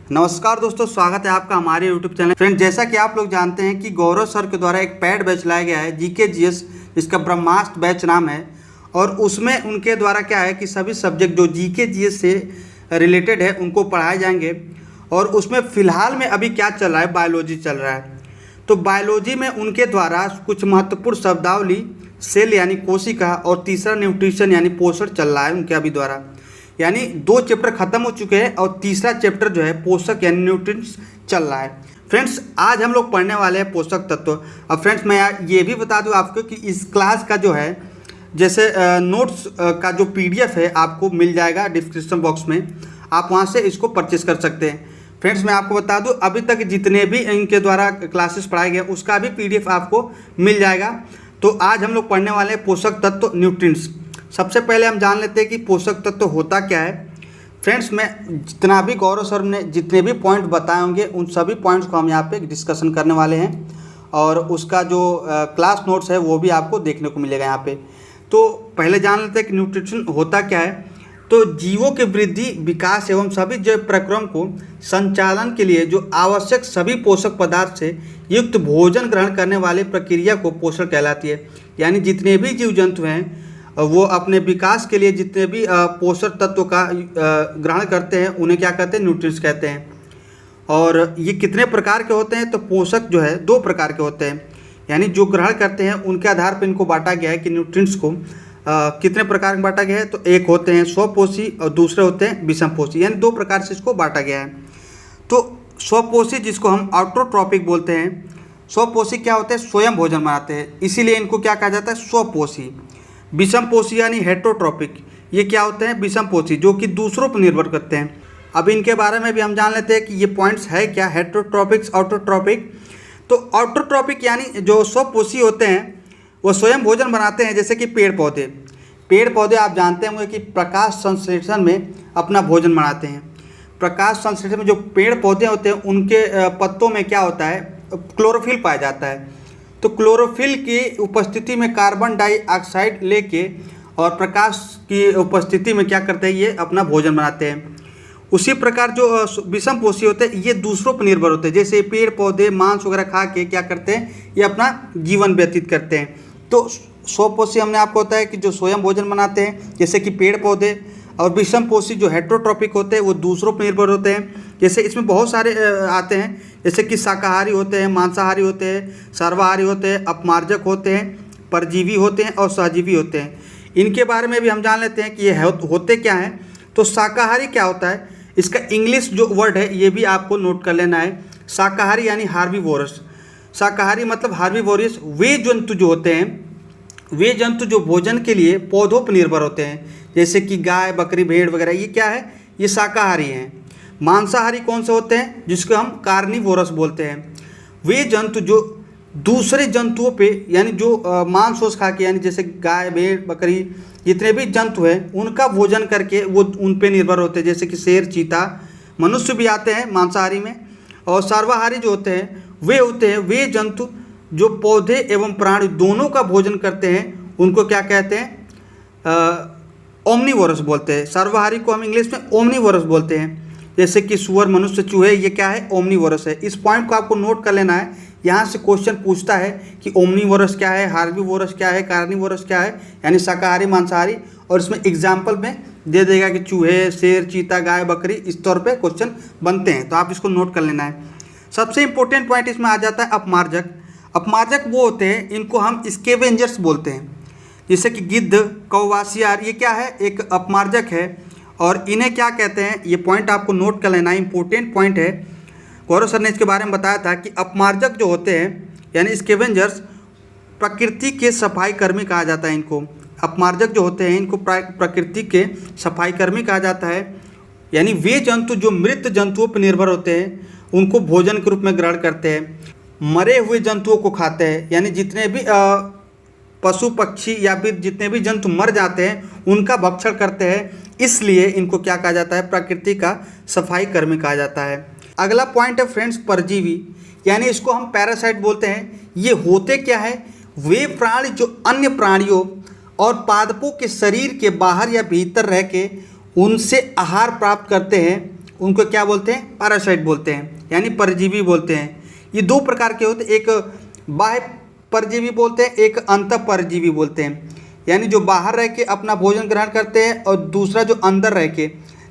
नमस्कार दोस्तों, स्वागत है आपका हमारे YouTube चैनल। फ्रेंड, जैसा कि आप लोग जानते हैं कि गौरव सर के द्वारा एक पैड बैच लाया गया है जीके जीएस, जिसका ब्रह्मास्त्र बैच नाम है। और उसमें उनके द्वारा क्या है कि सभी सब्जेक्ट जो जीके जीएस से रिलेटेड है उनको पढ़ाए जाएंगे। और उसमें फ़िलहाल में अभी क्या चल रहा है, बायोलॉजी चल रहा है। तो बायोलॉजी में उनके द्वारा कुछ महत्वपूर्ण शब्दावली, सेल यानी कोशिका, और तीसरा न्यूट्रिशन यानी पोषण चल रहा है उनके अभी द्वारा। यानी 2 चैप्टर खत्म हो चुके हैं और तीसरा चैप्टर जो है पोषक यानी न्यूट्रिएंट्स चल रहा है। फ्रेंड्स, आज हम लोग पढ़ने वाले हैं पोषक तत्व। अब फ्रेंड्स, मैं ये भी बता दूं आपको कि इस क्लास का जो है जैसे नोट्स का जो PDF है आपको मिल जाएगा डिस्क्रिप्शन बॉक्स में, आप वहाँ से इसको परचेस कर सकते हैं। फ्रेंड्स, मैं आपको बता दूं अभी तक जितने भी इनके द्वारा क्लासेस पढ़ाए गए उसका भी PDF आपको मिल जाएगा। तो आज हम लोग पढ़ने वाले हैं पोषक तत्व न्यूट्रिएंट्स। सबसे पहले हम जान लेते हैं कि पोषक तत्व होता क्या है। फ्रेंड्स, मैं जितना भी गौरव सर ने जितने भी पॉइंट बताए होंगे उन सभी पॉइंट्स को हम यहाँ पे डिस्कशन करने वाले हैं, और उसका जो क्लास नोट्स है वो भी आपको देखने को मिलेगा यहाँ पे। तो पहले जान लेते हैं कि न्यूट्रिशन होता क्या है। तो जीवों के वृद्धि, विकास एवं सभी जैव प्रक्रम को संचालन के लिए जो आवश्यक सभी पोषक पदार्थ से युक्त भोजन ग्रहण करने वाली प्रक्रिया को पोषण कहलाती है। यानी जितने भी जीव जंतु हैं वो अपने विकास के लिए जितने भी पोषक तत्व का ग्रहण करते हैं उन्हें क्या कहते हैं, न्यूट्रिएंट्स कहते हैं। और ये कितने प्रकार के होते हैं, तो पोषक जो है 2 प्रकार के होते हैं। यानी जो ग्रहण करते हैं उनके आधार पर इनको बांटा गया है कि न्यूट्रिएंट्स को कितने प्रकार में बांटा गया है। तो एक होते हैं स्वपोषी और दूसरे होते हैं विषमपोषी, यानी 2 प्रकार से इसको बांटा गया है। तो स्वपोषी जिसको हम ऑटोट्रॉपिक बोलते हैं, स्वपोषी क्या होते हैं, स्वयं भोजन बनाते हैं, इसीलिए इनको क्या कहा जाता है, स्वपोषी। विषमपोषी यानी हेटरोट्रॉपिक, ये क्या होते हैं, विषमपोषी, जो कि दूसरों पर निर्भर करते हैं। अब इनके बारे में भी हम जान लेते हैं कि ये पॉइंट्स है क्या, हेटरोट्रॉपिक्स, ऑटोट्रॉपिक। तो ऑटोट्रॉपिक यानी जो स्वपोषी होते हैं वो स्वयं भोजन बनाते हैं, जैसे कि पेड़ पौधे आप जानते होंगे कि प्रकाश संश्लेषण में अपना भोजन बनाते हैं। प्रकाश संश्लेषण में जो पेड़ पौधे होते हैं उनके पत्तों में क्या होता है, क्लोरोफिल पाया जाता है। तो क्लोरोफिल की उपस्थिति में कार्बन डाइऑक्साइड लेके और प्रकाश की उपस्थिति में क्या करते हैं, ये अपना भोजन बनाते हैं। उसी प्रकार जो विषमपोषी होते हैं ये दूसरों पर निर्भर होते हैं, जैसे पेड़ पौधे मांस वगैरह खा के क्या करते हैं, ये अपना जीवन व्यतीत करते हैं। तो स्वपोषी हमने आपको होता है कि जो स्वयं भोजन बनाते हैं, जैसे कि पेड़ पौधे, और विषमपोषी जो हेटरोट्रॉपिक होते हैं वो दूसरों पर निर्भर होते हैं। जैसे इसमें बहुत सारे आते हैं, जैसे कि शाकाहारी होते हैं, मांसाहारी होते हैं, सर्वाहारी होते हैं, अपमार्जक होते हैं, परजीवी होते हैं और सहजीवी होते हैं। इनके बारे में भी हम जान लेते हैं कि ये होते क्या हैं। तो शाकाहारी क्या होता है, इसका इंग्लिश जो वर्ड है ये भी आपको नोट कर लेना है। शाकाहारी यानी हार्बीवोरस। शाकाहारी मतलब हार्बीवोरस, वे जंतु जो होते हैं, वे जंतु जो भोजन के लिए पौधों पर निर्भर होते हैं, जैसे कि गाय, बकरी, भेड़ वगैरह, ये क्या है, ये शाकाहारी हैं। मांसाहारी कौन से होते हैं, जिसको हम कार्निवोरस बोलते हैं। वे जंतु जो दूसरे जंतुओं पे यानी जो मांस खा के, यानी जैसे गाय, भेड़, बकरी, जितने भी जंतु हैं उनका भोजन करके वो उन पे निर्भर होते हैं, जैसे कि शेर, चीता, मनुष्य भी आते हैं मांसाहारी में। और सर्वाहारी जो होते हैं वे जंतु जो पौधे एवं प्राणी दोनों का भोजन करते हैं, उनको क्या कहते हैं, ओमनीवोरस बोलते हैं। सर्वाहारी को हम इंग्लिश में ओमनीवोरस बोलते हैं, जैसे कि सुअर, मनुष्य, चूहे, ये क्या है, ओमनीवोरस है। इस पॉइंट को आपको नोट कर लेना है। यहाँ से क्वेश्चन पूछता है कि ओमनीवोरस क्या है, हार्बीवोरस क्या है, कार्निवोरस क्या है, यानी शाकाहारी, मांसाहारी, और इसमें एग्जाम्पल में दे देगा कि चूहे, शेर, चीता, गाय, बकरी, इस तौर पे क्वेश्चन बनते हैं। तो आप इसको नोट कर लेना है। सबसे इंपॉर्टेंट पॉइंट इसमें आ जाता है अपमार्जक। अपमार्जक वो होते हैं, इनको हम स्केवेंजर्स बोलते हैं, जैसे कि गिद्ध, कौवा, सियार, ये क्या है, एक अपमार्जक है। और इन्हें क्या कहते हैं, ये पॉइंट आपको नोट कर लेना है, इंपॉर्टेंट पॉइंट है। गौरव सर ने इसके बारे में बताया था कि अपमार्जक जो होते हैं यानी स्केवेंजर्स, प्रकृति के सफाई कर्मी कहा जाता है इनको। अपमार्जक जो होते हैं इनको प्रकृति के सफाई कर्मी कहा जाता है। यानी वे जंतु जो मृत जंतुओं पर निर्भर होते हैं उनको भोजन के रूप में ग्रहण करते हैं, मरे हुए जंतुओं को खाते हैं। यानी जितने भी पशु पक्षी या फिर जितने भी जंतु मर जाते हैं उनका भक्षण करते हैं, इसलिए इनको क्या कहा जाता है, प्रकृति का सफाई कर्मी कहा जाता है। अगला पॉइंट है फ्रेंड्स परजीवी, यानी इसको हम पैरासाइट बोलते हैं। ये होते क्या है, वे प्राणी जो अन्य प्राणियों और पादपों के शरीर के बाहर या भीतर रह के उनसे आहार प्राप्त करते हैं उनको क्या बोलते हैं? पैरासाइट बोलते हैं, यानी परजीवी बोलते हैं। ये दो प्रकार के होते हैं, एक बाह्य परजीवी बोलते हैं, एक अंतः परजीवी बोलते हैं, यानी जो बाहर रह के अपना भोजन ग्रहण करते हैं, और दूसरा जो अंदर रह के,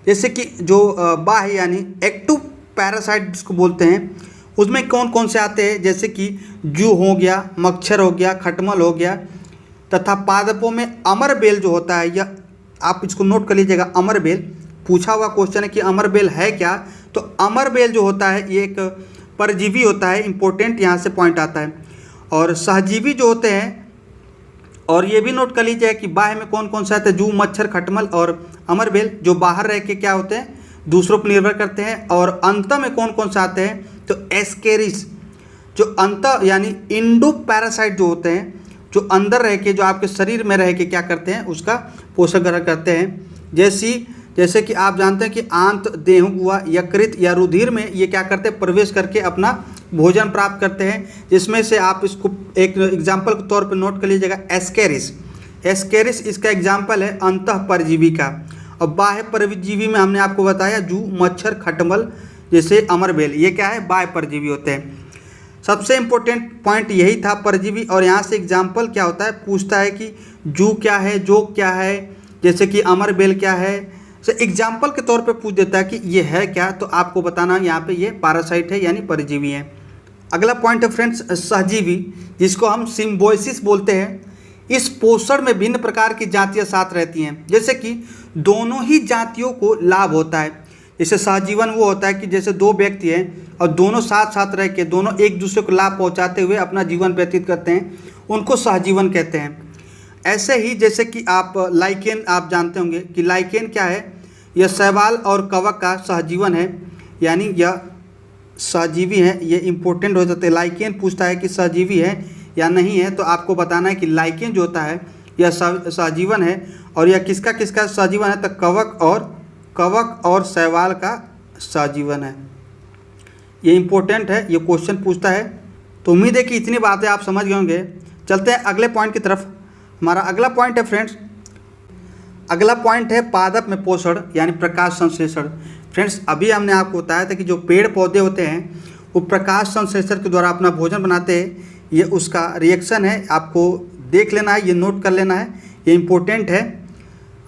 जैसे कि जो बाह्य यानी एक्टिव पैरासाइट जिसको बोलते हैं, उसमें कौन कौन से आते हैं? जैसे कि जू हो गया, मच्छर हो गया, खटमल हो गया, तथा पादपों में अमरबेल जो होता है, या आप इसको नोट कर लीजिएगा, अमरबेल पूछा हुआ क्वेश्चन है कि अमरबेल है क्या, तो अमरबेल जो होता है ये एक परजीवी होता है, इंपॉर्टेंट यहाँ से पॉइंट आता है। और सहजीवी जो होते हैं, और ये भी नोट कर लीजिए कि बाह्य में कौन कौन सा आते हैं? जू, मच्छर, खटमल और अमरबेल, जो बाहर रह के क्या होते हैं? दूसरों पर निर्भर करते हैं। और अंत में कौन कौन सा आते हैं? तो एस्केरिस, जो अंत यानी इंडो पैरासाइट जो होते हैं, जो अंदर रह के, जो आपके शरीर में रह के क्या करते हैं? उसका पोषण ग्रहण करते हैं। जैसे कि आप जानते हैं कि आंत, देह हुआ, यकृत या रुधिर में ये क्या करते हैं? प्रवेश करके अपना भोजन प्राप्त करते हैं, जिसमें से आप इसको एक एग्जाम्पल के तौर पर नोट कर लीजिएगा, एस्केरिस। एस्केरिस इसका एग्जाम्पल है अंतः परजीवी का। और बाह्य परजीवी में हमने आपको बताया जू, मच्छर, खटमल, जैसे अमरबेल, ये क्या है? बाह्य परजीवी होते हैं। सबसे इम्पोर्टेंट पॉइंट यही था परजीवी। और यहाँ से एग्जाम्पल क्या होता है? पूछता है कि जू क्या है, जोक क्या है, जैसे कि अमरबेल क्या है, तो एग्जाम्पल के तौर पे पूछ देता है कि ये है क्या, तो आपको बताना यहाँ पे ये पैरासाइट है यानी परजीवी है। अगला पॉइंट है फ्रेंड्स सहजीवी, जिसको हम सिम्बोयसिस बोलते हैं। इस पोषण में भिन्न प्रकार की जातियाँ साथ रहती हैं, जैसे कि दोनों ही जातियों को लाभ होता है। जैसे सहजीवन वो होता है कि जैसे दो व्यक्ति हैं और दोनों साथ साथ रह के दोनों एक दूसरे को लाभ पहुंचाते हुए अपना जीवन व्यतीत करते हैं, उनको सहजीवन कहते हैं। ऐसे ही जैसे कि आप लाइकेन, आप जानते होंगे कि लाइकेन क्या है? यह शैवाल और कवक का सहजीवन है, यानी यह सहजीवी है। ये इंपॉर्टेंट हो जाते हैं। लाइकेन पूछता है कि सहजीवी है या नहीं है, तो आपको बताना है कि लाइकेन जो होता है यह सहजीवन है। और यह किसका किसका सहजीवन है? तो कवक और शैवाल का सहजीवन है। ये इंपॉर्टेंट है, ये क्वेश्चन पूछता है। तो उम्मीद है कि इतनी बातें आप समझ गए होंगे। चलते हैं अगले पॉइंट की तरफ। हमारा अगला पॉइंट है फ्रेंड्स, अगला पॉइंट है पादप में पोषण यानी प्रकाश संश्लेषण। फ्रेंड्स अभी हमने आपको बताया था कि जो पेड़ पौधे होते हैं वो प्रकाश संश्लेषण के द्वारा अपना भोजन बनाते हैं। ये उसका रिएक्शन है, आपको देख लेना है, ये नोट कर लेना है, ये इम्पोर्टेंट है।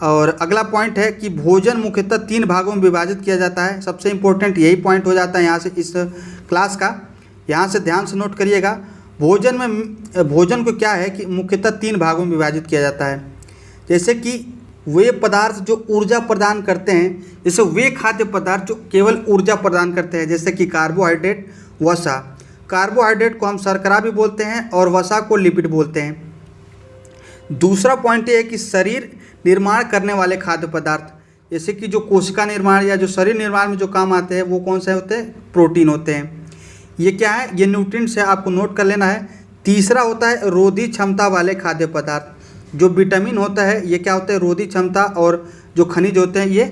और अगला पॉइंट है कि भोजन मुख्यतः 3 भागों में विभाजित किया जाता है। सबसे इम्पोर्टेंट यही पॉइंट हो जाता है यहाँ से इस क्लास का, यहाँ से ध्यान से नोट करिएगा। भोजन को क्या है कि मुख्यतः 3 भागों में विभाजित किया जाता है। जैसे कि वे पदार्थ जो ऊर्जा प्रदान करते हैं, जैसे वे खाद्य पदार्थ जो केवल ऊर्जा प्रदान करते हैं, जैसे कि कार्बोहाइड्रेट, वसा। कार्बोहाइड्रेट को हम शर्करा भी बोलते हैं और वसा को लिपिड बोलते हैं। दूसरा पॉइंट ये है कि शरीर निर्माण करने वाले खाद्य पदार्थ, जैसे कि जो कोशिका निर्माण या जो शरीर निर्माण में जो काम आते हैं वो कौन से होते हैं? प्रोटीन होते हैं। ये क्या है? ये न्यूट्रिएंट्स है, आपको नोट कर लेना है। तीसरा होता है रोधी क्षमता वाले खाद्य पदार्थ। जो विटामिन होता है ये क्या होता है? रोधी क्षमता। और जो खनिज होते हैं ये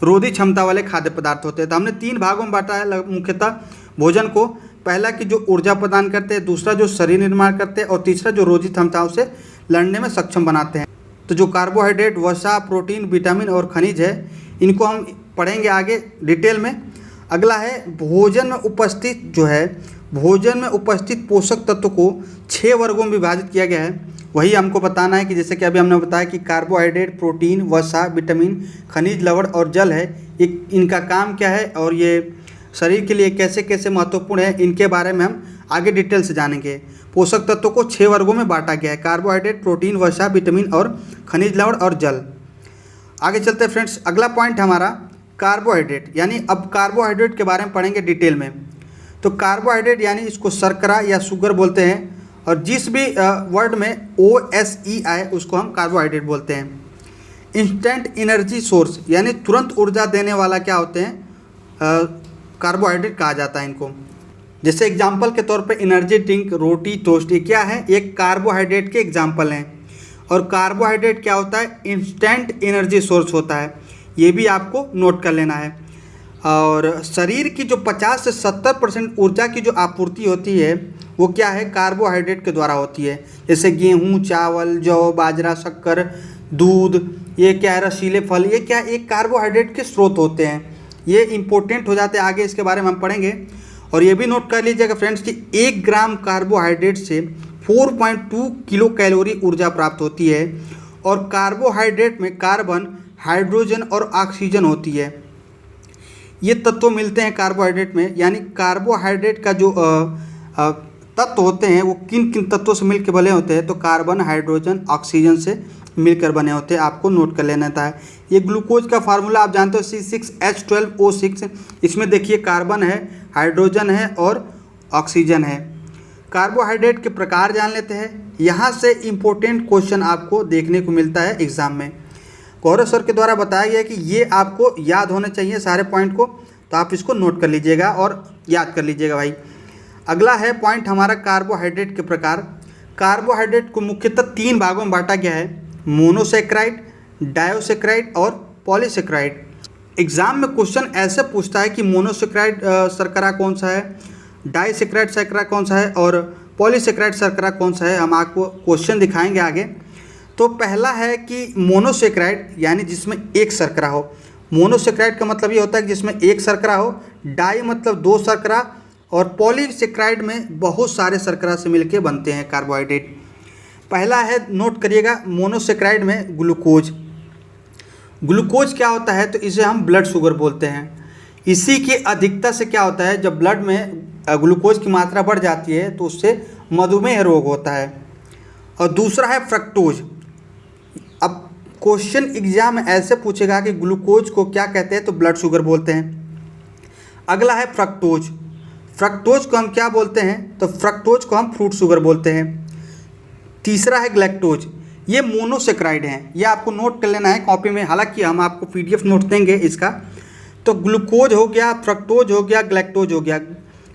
रोधी क्षमता वाले खाद्य पदार्थ होते हैं। तो हमने 3 भागों में बांटा है मुख्यतः भोजन को। पहला कि जो ऊर्जा प्रदान करते हैं, दूसरा जो शरीर निर्माण करते हैं, और तीसरा जो रोधी क्षमताओं से लड़ने में सक्षम बनाते हैं। तो जो कार्बोहाइड्रेट, वसा, प्रोटीन, विटामिन और खनिज है, इनको हम पढ़ेंगे आगे डिटेल में। अगला है भोजन में उपस्थित जो है, भोजन में उपस्थित पोषक तत्व को 6 वर्गों में विभाजित किया गया है। वही हमको बताना है कि जैसे कि अभी हमने बताया कि कार्बोहाइड्रेट, प्रोटीन, वसा, विटामिन, खनिज, लवण और जल है, इनका काम क्या है और ये शरीर के लिए कैसे कैसे महत्वपूर्ण है, इनके बारे में हम आगे डिटेल से जानेंगे। पोषक तत्वों को 6 वर्गों में बांटा गया है, कार्बोहाइड्रेट, प्रोटीन, वसा, विटामिन और खनिज, लवण और जल। आगे चलते हैं फ्रेंड्स, अगला पॉइंट हमारा कार्बोहाइड्रेट, यानी अब कार्बोहाइड्रेट के बारे में पढ़ेंगे डिटेल में। तो कार्बोहाइड्रेट यानी इसको शर्करा या शुगर बोलते हैं, और जिस भी वर्ड में OSE आए उसको हम कार्बोहाइड्रेट बोलते हैं। इंस्टेंट एनर्जी सोर्स यानी तुरंत ऊर्जा देने वाला क्या होते हैं? कार्बोहाइड्रेट कहा जाता है इनको। जैसे एग्जाम्पल के तौर पे एनर्जी ड्रिंक, रोटी, टोस्ट, ये क्या है? एक कार्बोहाइड्रेट के एग्जाम्पल हैं। और कार्बोहाइड्रेट क्या होता है? इंस्टेंट एनर्जी सोर्स होता है, ये भी आपको नोट कर लेना है। और शरीर की जो 50 से 70% ऊर्जा की जो आपूर्ति होती है वो क्या है? कार्बोहाइड्रेट के द्वारा होती है। जैसे गेहूँ, चावल, जौ, बाजरा, शक्कर, दूध, ये क्या है? रसीले फल, ये क्या एक कार्बोहाइड्रेट के स्रोत होते हैं। ये इंपॉर्टेंट हो जाते हैं, आगे इसके बारे में हम पढ़ेंगे। और ये भी नोट कर लीजिएगा फ्रेंड्स कि 1 ग्राम कार्बोहाइड्रेट से 4.2 किलो कैलोरी ऊर्जा प्राप्त होती है। और कार्बोहाइड्रेट में कार्बन, हाइड्रोजन और ऑक्सीजन होती है। ये तत्व मिलते हैं कार्बोहाइड्रेट में, यानी कार्बोहाइड्रेट का जो तत्व होते हैं वो किन किन तत्वों से मिलकर बने होते हैं, तो कार्बन, हाइड्रोजन, ऑक्सीजन से मिलकर बने होते हैं। आपको नोट कर लेना था। ये ग्लूकोज का फार्मूला आप जानते हो C6H12O6। इसमें देखिए कार्बन है, हाइड्रोजन है और ऑक्सीजन है। कार्बोहाइड्रेट के प्रकार जान लेते हैं। यहाँ से इम्पोर्टेंट क्वेश्चन आपको देखने को मिलता है एग्जाम में। गौरव सर के द्वारा बताया गया कि ये आपको याद होने चाहिए सारे पॉइंट को, तो आप इसको नोट कर लीजिएगा और याद कर लीजिएगा भाई। अगला है पॉइंट हमारा कार्बोहाइड्रेट के प्रकार। कार्बोहाइड्रेट को मुख्यतः 3 भागों में बांटा गया है, मोनोसेक्राइड, डायोसेक्राइड और पॉलीसेक्राइड। एग्जाम में क्वेश्चन ऐसे पूछता है कि मोनोसेक्राइड शर्करा कौन सा है, डाइसेक्राइड शर्करा कौन सा है और पॉलीसेक्राइड शर्करा कौन सा है। हम आपको क्वेश्चन दिखाएंगे आगे। तो पहला है कि मोनोसेक्राइड, यानी जिसमें एक शर्करा हो। मोनोसेक्राइड का मतलब ये होता है कि जिसमें एक शर्करा हो। डाई मतलब 2 शर्करा, और पॉलीसेक्राइड में बहुत सारे शर्करा से मिलके बनते हैं कार्बोहाइड्रेट। पहला है, नोट करिएगा, मोनोसेक्राइड में ग्लूकोज। ग्लूकोज क्या होता है, तो इसे हम ब्लड शुगर बोलते हैं। इसी की अधिकता से क्या होता है, जब ब्लड में ग्लूकोज की मात्रा बढ़ जाती है तो उससे मधुमेह रोग होता है। और दूसरा है फ्रक्टोज। अब क्वेश्चन एग्जाम में ऐसे पूछेगा कि ग्लूकोज को क्या कहते हैं, तो ब्लड शुगर बोलते हैं। अगला है फ्रक्टोज। फ्रक्टोज को हम क्या बोलते हैं, तो फ्रक्टोज को हम फ्रूट शुगर बोलते हैं। तीसरा है ग्लैक्टोज। ये मोनोसेक्राइड हैं, ये आपको नोट कर लेना है कॉपी में, हालांकि हम आपको PDF नोट देंगे इसका। तो ग्लूकोज हो गया, फ्रक्टोज हो गया, ग्लैक्टोज हो गया।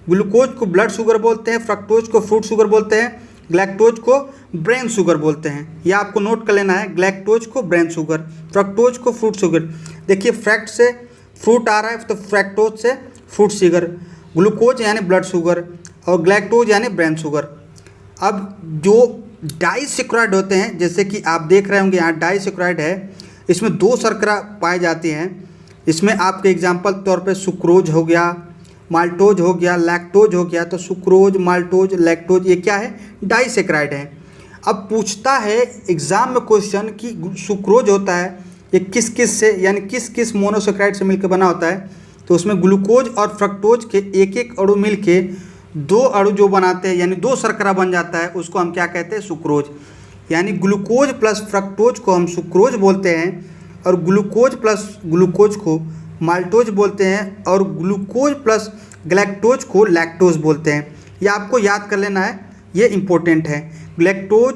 ग्लूकोज को ब्लड शुगर बोलते हैं, फ्रक्टोज को फ्रूट शुगर बोलते हैं, ग्लैक्टोज को ब्रेन शुगर बोलते हैं। ये आपको नोट कर लेना है, ग्लैक्टोज को ब्रेन शुगर, फ्रक्टोज को फ्रूट शुगर। देखिए फ्रैक्ट से फ्रूट आ रहा है तो फ्रैक्टोज से फ्रूट शुगर, ग्लूकोज यानी ब्लड शुगर और ग्लैक्टोज यानी ब्रेन शुगर। अब जो डाइसेक्राइड होते हैं, जैसे कि आप देख रहे होंगे यहाँ डाइसेक्राइड है, इसमें 2 शर्करा पाए जाती हैं। इसमें आपके एग्जाम्पल तौर पे सुक्रोज हो गया, माल्टोज हो गया, लैक्टोज हो गया। तो सुक्रोज, माल्टोज, लैक्टोज ये क्या है, डाइसेक्राइड है। अब पूछता है एग्जाम में क्वेश्चन कि सुक्रोज होता है ये किस किस से, यानी किस किस मोनोसेक्राइड से मिलकर बना होता है, तो उसमें ग्लूकोज और फ्रक्टोज के एक एक अणु मिलके 2 अणु जो बनाते हैं, यानी 2 शर्करा बन जाता है, उसको हम क्या कहते हैं, सुक्रोज। यानी ग्लूकोज प्लस फ्रक्टोज को हम सुक्रोज बोलते हैं, और ग्लूकोज प्लस ग्लूकोज को माल्टोज बोलते हैं, और ग्लूकोज प्लस ग्लैक्टोज को लैक्टोज बोलते हैं। ये आपको याद कर लेना है, ये इंपॉर्टेंट है। ग्लैक्टोज,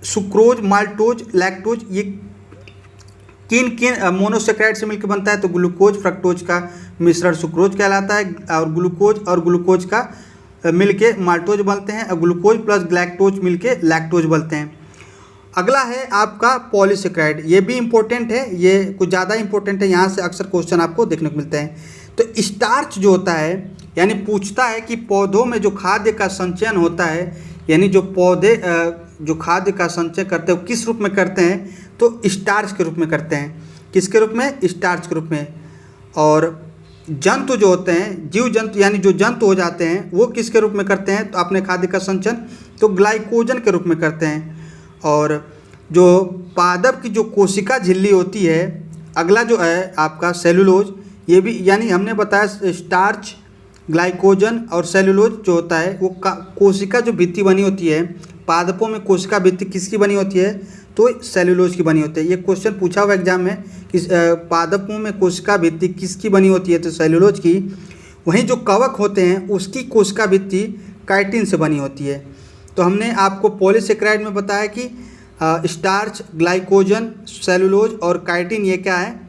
सुक्रोज, माल्टोज, लैक्टोज ये किन किन मोनोसेक्राइड से मिलकर बनता है, तो ग्लूकोज फ्रक्टोज का मिश्रण सुक्रोज कहलाता है, और ग्लूकोज का मिलके माल्टोज बनते हैं, और ग्लूकोज प्लस ग्लैक्टोज मिलके लैक्टोज बनते हैं। अगला है आपका पॉलीसेक्राइड। ये भी इम्पोर्टेंट है, ये कुछ ज़्यादा इंपॉर्टेंट है, यहाँ से अक्सर क्वेश्चन आपको देखने को मिलते हैं। तो स्टार्च जो होता है, यानी पूछता है कि पौधों में जो खाद्य का संचयन होता है, यानी जो पौधे जो खाद्य का संचय करते हैं वो किस रूप में करते हैं, तो स्टार्च के रूप में करते हैं। किसके रूप में, स्टार्च के रूप में। और जंतु जो होते हैं, जीव जंतु यानी जो जंतु हो जाते हैं, वो किसके रूप में करते हैं, तो अपने खाद्य का संचयन तो ग्लाइकोजन के रूप में करते हैं। और जो पादप की जो कोशिका झिल्ली होती है, अगला जो है आपका सेलुलोज, ये भी यानी हमने बताया स्टार्च, ग्लाइकोजन और सेलुलोज जो होता है वो कोशिका जो भित्ति बनी होती है, पादपों में कोशिका भित्ति किसकी बनी होती है, तो सेलुलोज की बनी होती है। ये क्वेश्चन पूछा हुआ एग्जाम में कि पादपों में कोशिका भित्ति किसकी बनी होती है, तो सेलुलोज की। वहीं जो कवक होते हैं उसकी कोशिका भित्ति काइटिन से बनी होती है। तो हमने आपको पॉलीसेक्राइड में बताया कि स्टार्च, ग्लाइकोजन, सेलुलोज और काइटिन ये क्या है,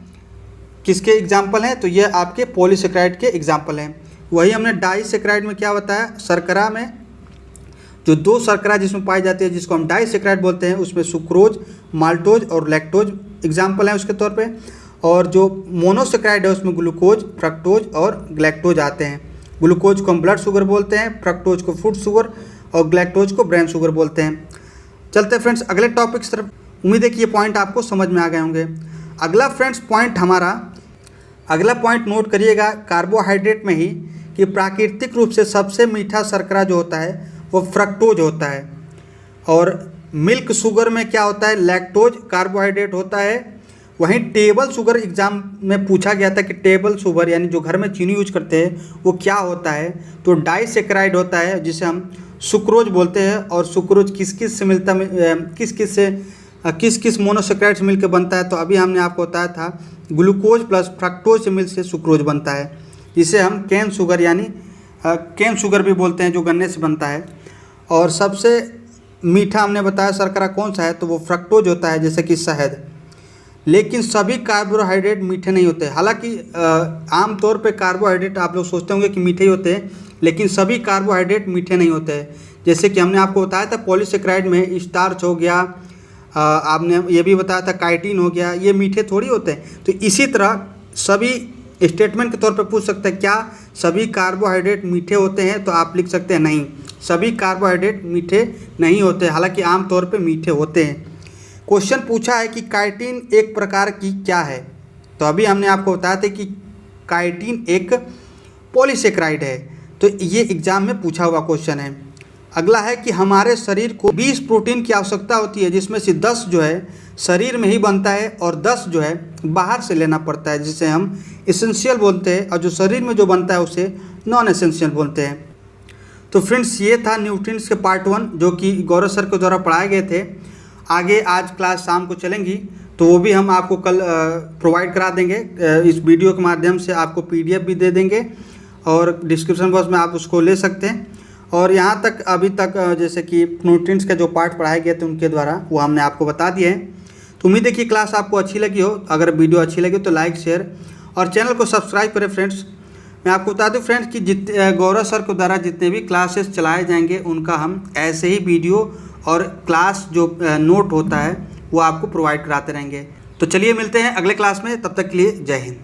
किसके एग्जाम्पल हैं, तो ये आपके पॉलीसेक्राइड के एग्जाम्पल हैं। वही हमने डाइसेक्राइड में क्या बताया, शर्करा में जो 2 शर्करा जिसमें पाई जाती है जिसको हम डाइसेक्राइड बोलते हैं, उसमें सुक्रोज, माल्टोज और लैक्टोज एग्जाम्पल हैं उसके तौर पे। और जो मोनोसेक्राइड है उसमें ग्लूकोज, फ्रक्टोज और ग्लैक्टोज आते हैं। ग्लूकोज को हम ब्लड शुगर बोलते हैं, फ्रक्टोज को फ्रूट शुगर और ग्लैक्टोज को ब्रेन शुगर बोलते हैं। चलते हैं फ्रेंड्स अगले टॉपिक की तरफ। उम्मीद है कि ये पॉइंट आपको समझ में आ गए होंगे। अगला फ्रेंड्स पॉइंट हमारा अगला पॉइंट नोट करिएगा कार्बोहाइड्रेट में ही कि प्राकृतिक रूप से सबसे मीठा शर्करा जो होता है वो फ्रक्टोज होता है। और मिल्क शुगर में क्या होता है, लैक्टोज कार्बोहाइड्रेट होता है। वहीं टेबल शुगर एग्जाम में पूछा गया था कि टेबल शुगर यानी जो घर में चीनी यूज करते हैं वो क्या होता है, तो डाइसेक्राइड होता है जिसे हम सुक्रोज बोलते हैं। और सुक्रोज किस किस से मिलता किस किस मोनोसेक्राइड से मिलकर बनता है, तो अभी हमने आपको बताया था ग्लूकोज प्लस फ्रक्टोज से मिलकर सुक्रोज बनता है, जिसे हम केन शुगर यानी केन शुगर भी बोलते हैं, जो गन्ने से बनता है। और सबसे मीठा हमने बताया शर्करा कौन सा है, तो वो फ्रक्टोज होता है, जैसे कि शहद। लेकिन सभी कार्बोहाइड्रेट मीठे नहीं होते। हालांकि आमतौर पे कार्बोहाइड्रेट आप लोग सोचते होंगे कि मीठे ही होते हैं, लेकिन सभी कार्बोहाइड्रेट मीठे नहीं होते हैं। जैसे कि हमने आपको बताया था पॉलीसेक्राइड में स्टार्च हो गया, आपने ये भी बताया था काइटिन हो गया, ये मीठे थोड़ी होते हैं। तो इसी तरह सभी स्टेटमेंट के तौर पे पूछ सकते हैं क्या सभी कार्बोहाइड्रेट मीठे होते हैं, तो आप लिख सकते हैं नहीं, सभी कार्बोहाइड्रेट मीठे नहीं होते, हालांकि आमतौर पे मीठे होते हैं। क्वेश्चन पूछा है कि काइटिन एक प्रकार की क्या है, तो अभी हमने आपको बताया था कि काइटिन एक पॉलीसेक्राइड है, तो ये एग्जाम में पूछा हुआ क्वेश्चन है। अगला है कि हमारे शरीर को 20 प्रोटीन की आवश्यकता होती है, जिसमें से 10 जो है शरीर में ही बनता है और 10 जो है बाहर से लेना पड़ता है, जिसे हम एसेंशियल बोलते हैं, और जो शरीर में जो बनता है उसे नॉन एसेंशियल बोलते हैं। तो फ्रेंड्स ये था न्यूट्रिएंट्स के पार्ट 1 जो कि गौरव सर के द्वारा पढ़ाए गए थे। आगे आज क्लास शाम को चलेंगी, तो वो भी हम आपको कल प्रोवाइड करा देंगे। इस वीडियो के माध्यम से आपको PDF भी दे देंगे और डिस्क्रिप्शन बॉक्स में आप उसको ले सकते हैं। और यहाँ तक अभी तक जैसे कि न्यूट्रिएंट्स के जो पार्ट पढ़ाए गए थे उनके द्वारा वो हमने आपको बता दिए हैं। तो उम्मीद है कि क्लास आपको अच्छी लगी हो। अगर वीडियो अच्छी लगी तो लाइक शेयर और चैनल को सब्सक्राइब करें। फ्रेंड्स मैं आपको बता दूं फ्रेंड्स कि गौरव सर के द्वारा जितने भी क्लासेस चलाए जाएंगे उनका हम ऐसे ही वीडियो और क्लास जो नोट होता है वो आपको प्रोवाइड कराते रहेंगे। तो चलिए मिलते हैं अगले क्लास में, तब तक के लिए जय हिंद।